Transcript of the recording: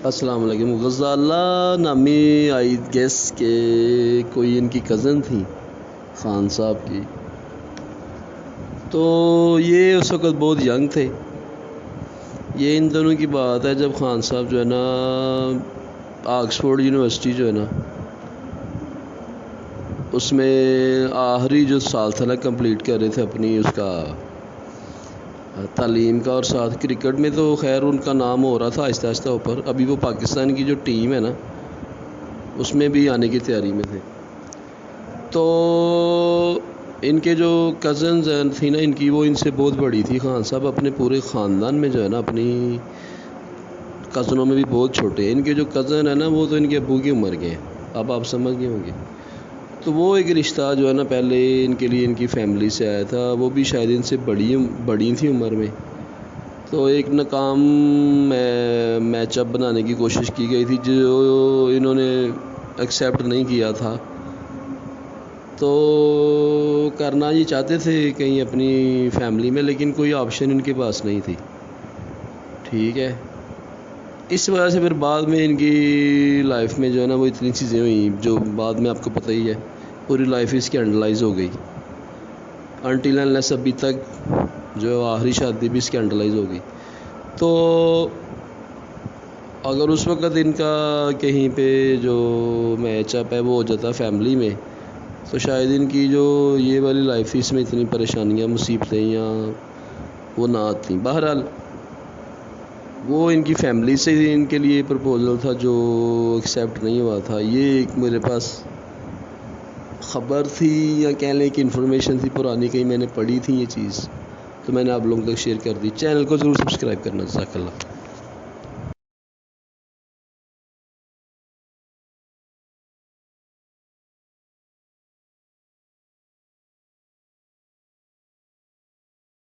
السلام علیکم۔ غزالہ نامی آئی گیس کہ کوئی ان کی کزن تھی خان صاحب کی، تو یہ اس وقت بہت ینگ تھے۔ یہ ان دونوں کی بات ہے جب خان صاحب جو ہے نا آکسفورڈ یونیورسٹی جو ہے نا اس میں آخری جو سال تھا نا کمپلیٹ کر رہے تھے اپنی اس کا تعلیم کا، اور ساتھ کرکٹ میں تو خیر ان کا نام ہو رہا تھا آہستہ آہستہ اوپر۔ ابھی وہ پاکستان کی جو ٹیم ہے نا اس میں بھی آنے کی تیاری میں تھے۔ تو ان کے جو کزنز تھی نا ان کی، وہ ان سے بہت بڑی تھی۔ خان صاحب اپنے پورے خاندان میں جو ہے نا اپنی کزنوں میں بھی بہت چھوٹے ہیں۔ ان کے جو کزن ہیں نا وہ تو ان کے ابو کی عمر کے ہیں، اب آپ سمجھ گئے ہوں گے۔ تو وہ ایک رشتہ جو ہے نا پہلے ان کے لیے ان کی فیملی سے آیا تھا، وہ بھی شاید ان سے بڑی تھی عمر میں۔ تو ایک ناکام میچ اپ بنانے کی کوشش کی گئی تھی جو انہوں نے ایکسیپٹ نہیں کیا تھا۔ تو کرنا یہ چاہتے تھے کہیں اپنی فیملی میں، لیکن کوئی آپشن ان کے پاس نہیں تھی، ٹھیک ہے۔ اس وجہ سے پھر بعد میں ان کی لائف میں جو ہے نا وہ اتنی چیزیں ہوئیں جو بعد میں آپ کو پتہ ہی ہے، پوری لائف اسکینڈلائز ہو گئی۔ انٹل انلیس ابھی تک جو آخری شادی بھی اسکینڈلائز ہو گئی۔ تو اگر اس وقت ان کا کہیں پہ جو میچ اپ ہے وہ ہو جاتا فیملی میں، تو شاید ان کی جو یہ والی لائف اس میں اتنی پریشانیاں مصیبتیں یا وہ نہ آتی۔ بہرحال وہ ان کی فیملی سے ان کے لیے پرپوزل تھا جو ایکسیپٹ نہیں ہوا تھا۔ یہ ایک میرے پاس خبر تھی یا کہہ لیں کہ انفارمیشن تھی پرانی، کہیں میں نے پڑھی تھی یہ چیز، تو میں نے آپ لوگوں تک شیئر کر دی۔ چینل کو ضرور سبسکرائب کرنا، جزاک اللہ۔